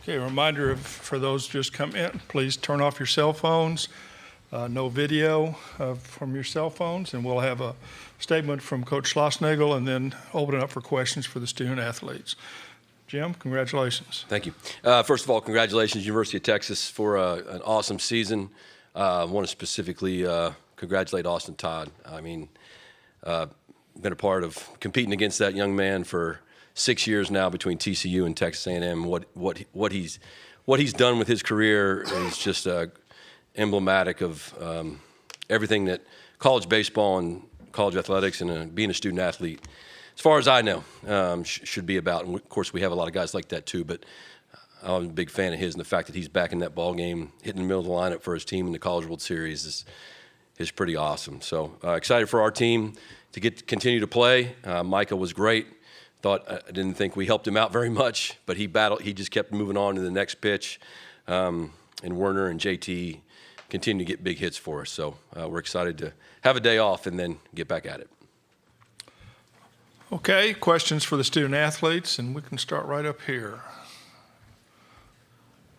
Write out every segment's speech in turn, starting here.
Okay, a reminder for those just come in, please turn off your cell phones. No video from your cell phones, and we'll have a statement from Coach Schlossnagle and then open it up for questions for the student athletes. Jim, congratulations. Thank you. First of all, congratulations, University of Texas, for an awesome season. I want to specifically congratulate Austin Todd. I mean, been a part of competing against that young man for 6 years now between TCU and Texas A&M. What he's done with his career is just emblematic of everything that college baseball and college athletics and being a student athlete, as far as I know, should be about. And of course, we have a lot of guys like that too, but I'm a big fan of his, and the fact that he's back in that ball game, hitting the middle of the lineup for his team in the College World Series is pretty awesome. So excited for our team to continue to play. Micah was great. I didn't think we helped him out very much, but he just kept moving on to the next pitch. And Werner and JT continue to get big hits for us. So we're excited to have a day off and then get back at it. Okay, questions for the student athletes, and we can start right up here.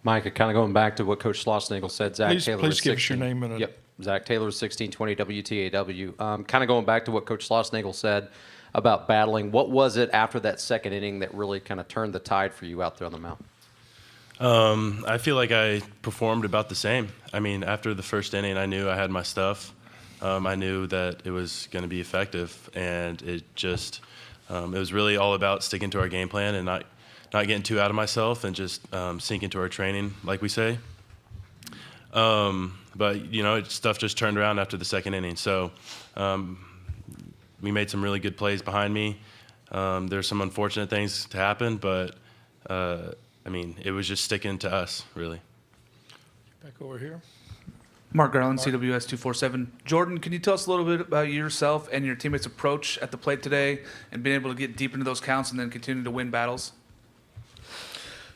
Micah, kind of going back to what Coach Schlossnagle said, Zach Taylor. Please give us your name and Yep, Zach Taylor, 1620 WTAW. Kind of going back to what Coach Schlossnagle said about battling. What was it after that second inning that really kind of turned the tide for you out there on the mound? I feel like I performed about the same. I mean, after the first inning, I knew I had my stuff. I knew that it was going to be effective, and it was really all about sticking to our game plan and not getting too out of myself and just sink into our training, like we say. But, stuff just turned around after the second inning. So we made some really good plays behind me. There's some unfortunate things to happen, but, it was just sticking to us, really. back over here. Mark Garland, CWS 247. Jordan, can you tell us a little bit about yourself and your teammates' approach at the plate today and being able to get deep into those counts and then continue to win battles?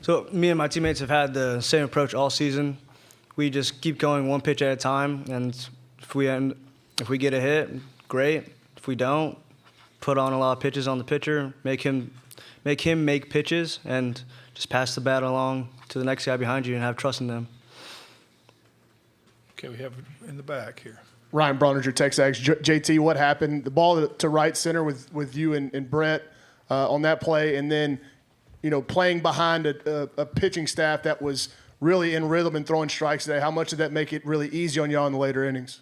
So me and my teammates have had the same approach all season. We just keep going one pitch at a time, and if we get a hit, great. If we don't, put on a lot of pitches on the pitcher, make him make pitches, and just pass the bat along to the next guy behind you and have trust in them. Okay, we have in the back here. Ryan Brauninger, Texas Aggies. JT, what happened? The ball to right center with you and Brett on that play, and then playing behind a pitching staff that was really in rhythm and throwing strikes today. How much did that make it really easy on y'all in the later innings?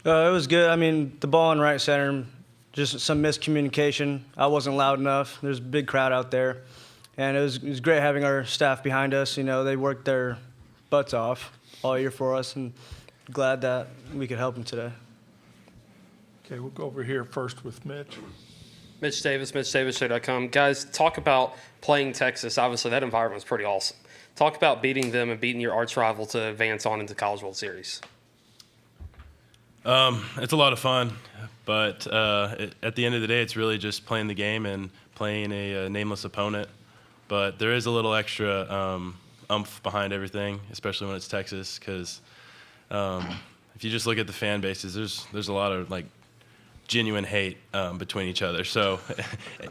It was good. I mean, the ball in right center, just some miscommunication. I wasn't loud enough. There's a big crowd out there. And it was great having our staff behind us. They worked their butts off all year for us, and glad that we could help them today. Okay, we'll go over here first with Mitch. Mitch Davis, MitchDavis.com. Guys, talk about playing Texas. Obviously, that environment was pretty awesome. Talk about beating them and beating your arch rival to advance on into College World Series. It's a lot of fun, but at the end of the day, it's really just playing the game and playing a nameless opponent. But there is a little extra umph behind everything, especially when it's Texas, because if you just look at the fan bases, there's a lot of genuine hate between each other. So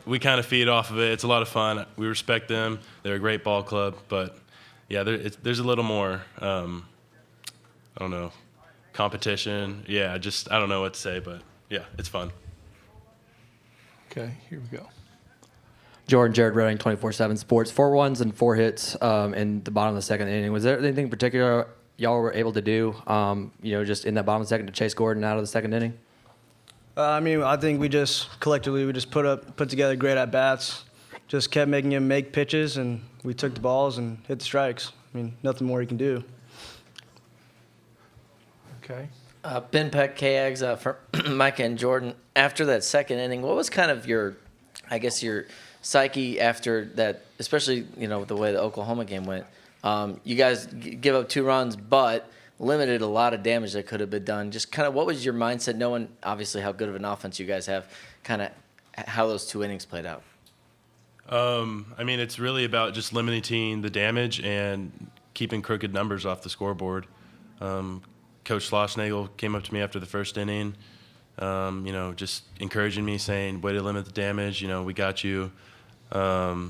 we kind of feed off of it. It's a lot of fun. We respect them. They're a great ball club, but yeah, there's a little more competition. Yeah, I don't know what to say, but yeah, it's fun. Okay, here we go. Jordan, Jared Redding, 24/7 Sports. 4 runs and 4 hits in the bottom of the second inning. Was there anything in particular y'all were able to do, just in that bottom of the second to chase Gordon out of the second inning? I think we just collectively put together great at bats. Just kept making him make pitches, and we took the balls and hit the strikes. Nothing more you can do. Okay. Ben Peck, K-Ags, for Micah and Jordan. After that second inning, what was kind of your psyche after that, especially, the way the Oklahoma game went? You guys give up 2 runs, but limited a lot of damage that could have been done. Just kind of what was your mindset, knowing obviously how good of an offense you guys have, kind of how those 2 innings played out? It's really about just limiting the damage and keeping crooked numbers off the scoreboard. Coach Schlossnagle came up to me after the first inning, just encouraging me, saying, way to limit the damage, we got you.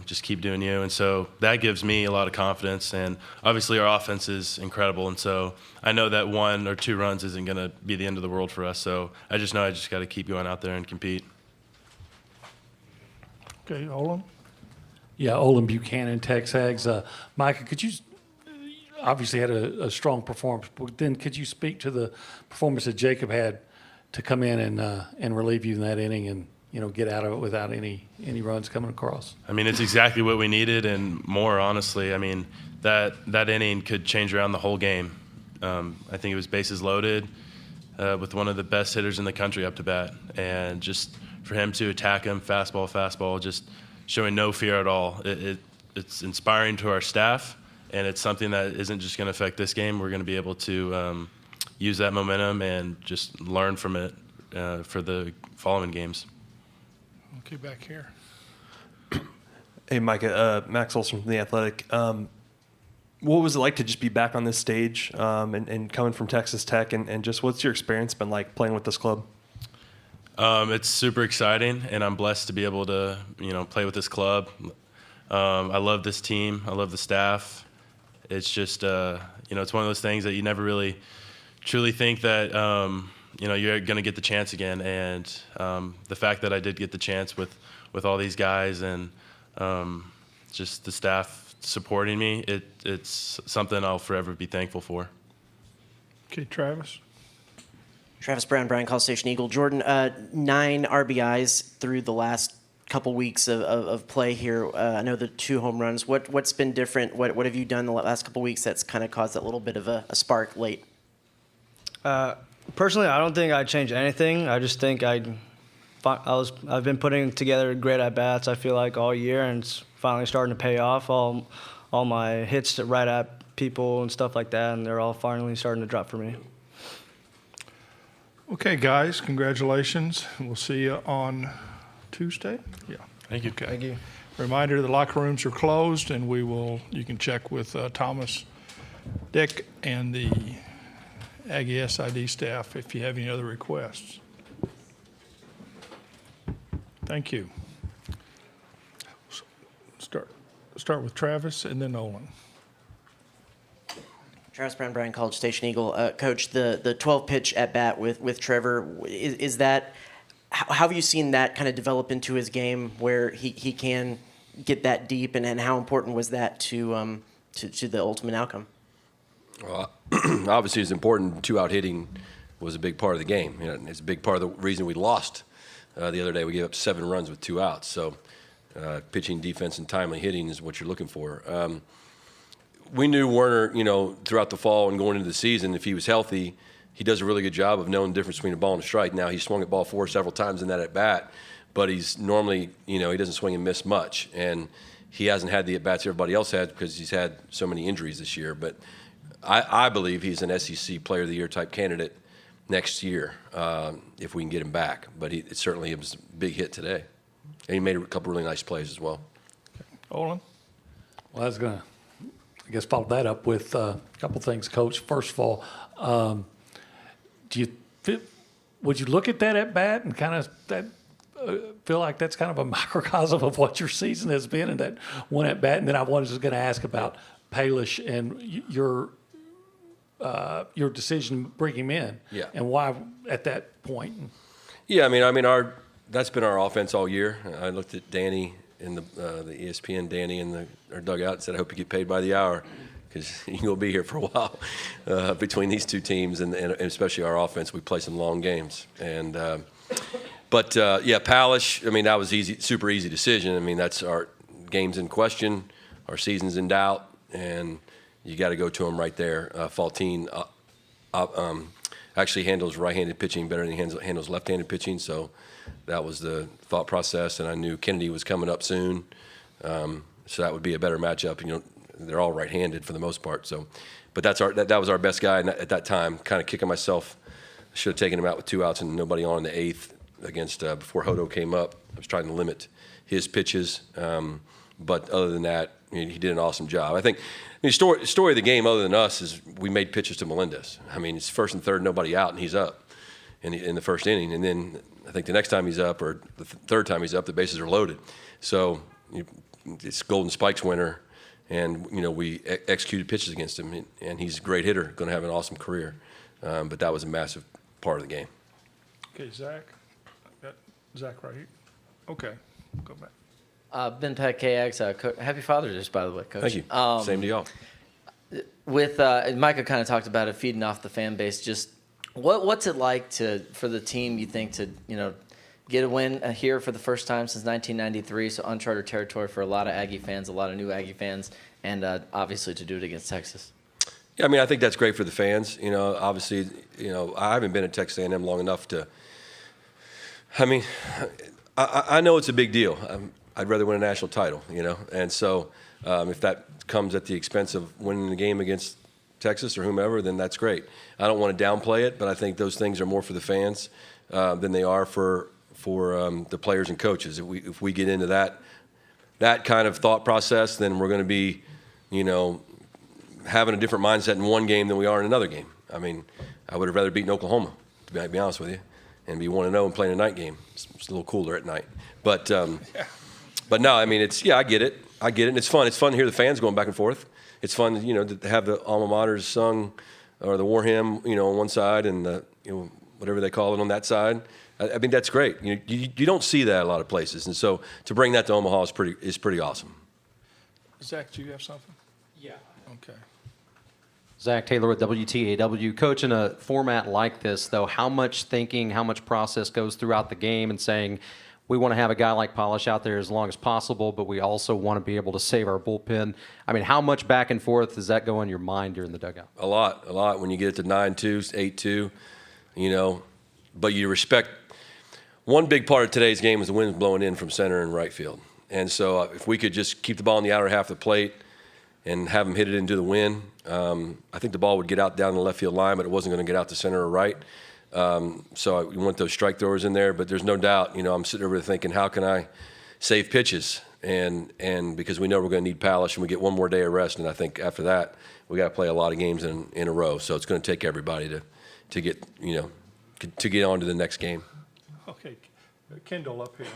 Just keep doing you. And so that gives me a lot of confidence. And obviously our offense is incredible. And so I know that 1 or 2 runs isn't going to be the end of the world for us. So I just know I just got to keep going out there and compete. Okay, Olin? Yeah, Olin Buchanan, Texags. Micah, could you obviously had a strong performance, but then could you speak to the performance that Jacob had to come in and relieve you in that inning and get out of it without any runs coming across? I mean, it's exactly what we needed and more, honestly. I mean, that inning could change around the whole game. I think it was bases loaded with one of the best hitters in the country up to bat, and just for him to attack him, fastball, just showing no fear at all. It's inspiring to our staff, and it's something that isn't just going to affect this game. We're going to be able to use that momentum and just learn from it for the following games. Okay, back here. Hey, Micah, Max Olson from The Athletic. What was it like to just be back on this stage and coming from Texas Tech, and just what's your experience been like playing with this club? It's super exciting, and I'm blessed to be able to, play with this club. I love this team. I love the staff. It's just, it's one of those things that you never really truly think that, you're going to get the chance again. And the fact that I did get the chance with all these guys and just the staff supporting me, it's something I'll forever be thankful for. Okay, Travis. Travis Brown, Bryan College Station Eagle. Jordan, 9 RBIs through the last couple weeks of play here. I know the 2 home runs. What's been different? What have you done the last couple weeks that's kind of caused that little bit of a spark late? Personally, I don't think I'd change anything. I just think I've been putting together great at bats. I feel like all year, and it's finally starting to pay off. All my hits right at people and stuff like that, and they're all finally starting to drop for me. Okay, guys, congratulations. We'll see you on Tuesday. Yeah. Thank you. Okay. Thank you. Reminder, the locker rooms are closed, and you can check with Thomas, Dick, and the Aggie SID staff if you have any other requests. Thank you. Start with Travis and then Olin. Travis Brown, Bryan College Station Eagle. Coach, the 12-pitch at bat with Trevor, is that how have you seen that kind of develop into his game where he can get that deep, and how important was that to the ultimate outcome? Well, obviously, it's important. 2-out hitting was a big part of the game. It's a big part of the reason we lost the other day. We gave up 7 runs with 2 outs. So pitching, defense, and timely hitting is what you're looking for. We knew Werner, throughout the fall and going into the season, if he was healthy, he does a really good job of knowing the difference between a ball and a strike. Now, he swung at ball 4 several times in that at-bat, but he's normally, he doesn't swing and miss much. And he hasn't had the at-bats everybody else had because he's had so many injuries this year. But I believe he's an SEC Player of the Year type candidate next year if we can get him back. But it certainly was a big hit today. And he made a couple really nice plays as well. Olin? Well, I was going to, follow that up with a couple things, Coach. First of all, would you look at that at bat and kind of feel like that's kind of a microcosm of what your season has been in that one at bat? And then I was just going to ask about Palish and your decision to bring him in, and why at that point. Yeah, that's been our offense all year. I looked at Danny in the ESPN Danny in our dugout and said, I hope you get paid by the hour because you're going to be here for a while between these 2 teams and especially our offense. We play some long games. And Palish, that was easy, super easy decision. That's our game's in question, our season's in doubt, and you got to go to him right there. Faltine actually handles right-handed pitching better than he handles left-handed pitching, so that was the thought process. And I knew Kennedy was coming up soon, so that would be a better matchup. They're all right-handed for the most part. So, but that was our best guy at that time. Kind of kicking myself. I should have taken him out with 2 outs and nobody on in the 8th against before Hodo came up. I was trying to limit his pitches, but other than that, he did an awesome job. I think the story of the game, other than us, is we made pitches to Melendez. It's 1st and 3rd, nobody out, and he's up in the first inning. And then I think the next time he's up, or the 3rd time he's up, the bases are loaded. So it's Golden Spikes winner, and we executed pitches against him, and he's a great hitter, going to have an awesome career. But that was a massive part of the game. Okay, Zach. Got Zach right here. Okay, go back. Ben Peck, KX. Happy Father's Day, by the way, Coach. Thank you. Same to y'all. With Micah kind of talked about it, feeding off the fan base. Just what's it like for the team? You think to get a win here for the first time since 1993, so uncharted territory for a lot of Aggie fans, a lot of new Aggie fans, and obviously to do it against Texas. Yeah, I mean, I think that's great for the fans. Obviously, I haven't been at Texas A&M long enough to. I mean, I know it's a big deal. I'd rather win a national title, and so if that comes at the expense of winning the game against Texas or whomever, then that's great. I don't want to downplay it, but I think those things are more for the fans than they are for the players and coaches. If we get into that kind of thought process, then we're going to be, having a different mindset in one game than we are in another game. I mean, I would have rather beaten Oklahoma, to be honest with you, and be 1-0 and playing a night game. It's a little cooler at night. But no, I mean, I get it, and it's fun. It's fun to hear the fans going back and forth. It's fun, to have the alma maters sung, or the war hymn, on one side, and the, whatever they call it on that side. I mean, that's great. You don't see that a lot of places, and so to bring that to Omaha is pretty awesome. Zach, do you have something? Yeah. Okay. Zach Taylor with WTAW. Coach, in a format like this, though, how much thinking, how much process goes throughout the game and saying, we want to have a guy like Polish out there as long as possible, but we also want to be able to save our bullpen. I mean, how much back and forth does that go in your mind during the dugout? A lot. When you get it to 9-2, 8-2, but you respect. One big part of today's game was the wind blowing in from center and right field. And so if we could just keep the ball in the outer half of the plate and have them hit it into the wind, I think the ball would get out down the left field line, but it wasn't going to get out to center or right. So we want those strike throwers in there, but there's no doubt, I'm sitting over there thinking, how can I save pitches? And because we know we're going to need Polish, and we get one more day of rest, and I think after that we got to play a lot of games in a row. So it's going to take everybody to get to get on to the next game. Okay, Kendall up here.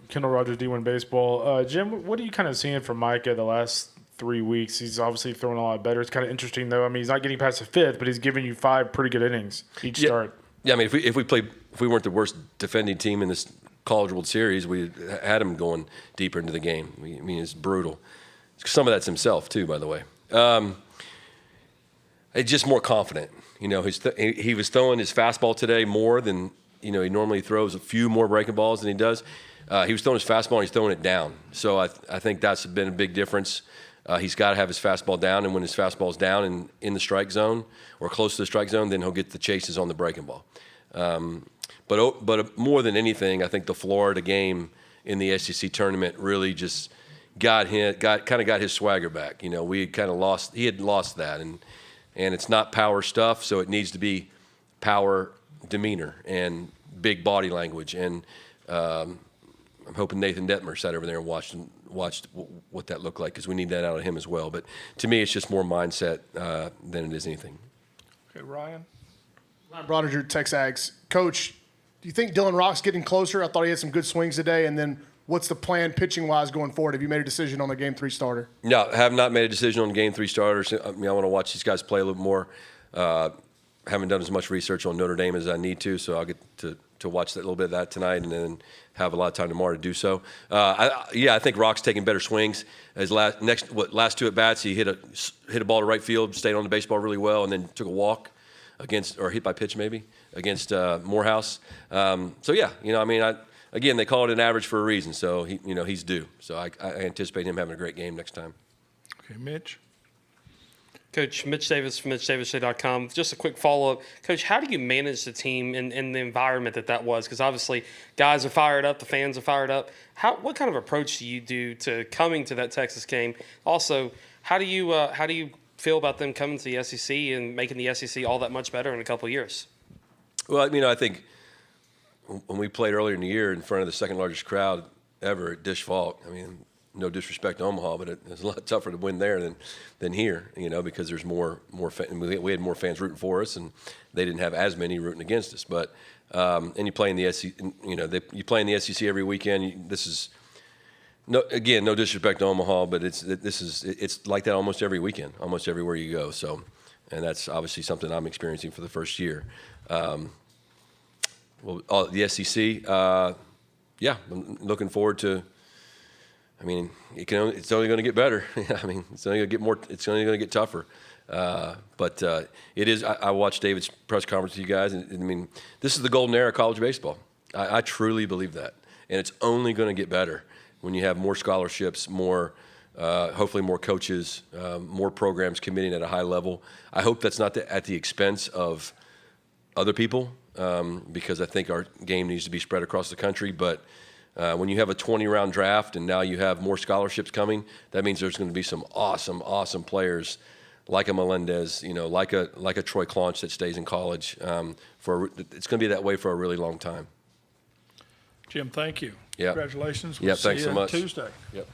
Kendall Rogers, D1 Baseball. Jim, what are you kind of seeing from Micah the last 3 weeks? He's obviously throwing a lot better. It's kind of interesting, though. I mean, he's not getting past the fifth, but he's giving you 5 pretty good innings each start. Yeah, I mean, if we weren't the worst defending team in this College World Series, we had him going deeper into the game. I mean, it's brutal. Some of that's himself too, by the way. He's just more confident. He was throwing his fastball today more than he normally throws. A few more breaking balls than he does. He was throwing his fastball and he's throwing it down. So I think that's been a big difference. He's got to have his fastball down, and when his fastball's down and in the strike zone or close to the strike zone, then he'll get the chases on the breaking ball. But more than anything, I think the Florida game in the SEC tournament really just got his swagger back. We had kind of lost. He had lost that, and it's not power stuff, so it needs to be power demeanor and big body language. And I'm hoping Nathan Detmer sat over there and watched what that looked like, because we need that out of him as well. But to me, it's just more mindset than it is anything. Okay, Ryan. Ryan Brodinger, Texas Aggies. Coach, do you think Dylan Rock's getting closer? I thought he had some good swings today. And then what's the plan pitching-wise going forward? Have you made a decision on a Game 3 starter? No, I have not made a decision on Game 3 starters. I mean, I want to watch these guys play a little more. Haven't done as much research on Notre Dame as I need to, so I'll get to watch that, a little bit of that tonight, and then have a lot of time tomorrow to do so. I think Rock's taking better swings. His last 2 at bats, he hit a ball to right field, stayed on the baseball really well, and then took a walk or hit by pitch maybe against Morehouse. Again, they call it an average for a reason, so he's due. So I anticipate him having a great game next time. Okay, Mitch. Coach, Mitch Davis from MitchDavisShow.com. Just a quick follow-up. Coach, how do you manage the team in the environment that was? Because obviously guys are fired up, the fans are fired up. What kind of approach do you do to coming to that Texas game? Also, how do you feel about them coming to the SEC and making the SEC all that much better in a couple of years? Well, I think when we played earlier in the year in front of the second largest crowd ever at Dish Falk, no disrespect to Omaha, but it's a lot tougher to win there than here, because there's more we had more fans rooting for us, and they didn't have as many rooting against us. But and you play in the SEC. You know, you play in the SEC every weekend. This is no disrespect to Omaha, but it's like that almost every weekend, almost everywhere you go. So, and that's obviously something I'm experiencing for the first year. Well, the SEC, yeah, I'm looking forward to. I mean, it's only going to get better. I mean, it's only going to get more. It's only going to get tougher. But it is. I watched David's press conference with you guys, and I mean, this is the golden era of college baseball. I truly believe that, and it's only going to get better when you have more scholarships, hopefully more coaches, more programs committing at a high level. I hope that's not at the expense of other people, because I think our game needs to be spread across the country. But when you have a 20-round draft and now you have more scholarships coming, that means there's going to be some awesome players like a Melendez, like a Troy Claunch that stays in college. It's going to be that way for a really long time. Jim, thank you. Yep. Congratulations. Yep, thanks see so you much. Tuesday. Yep.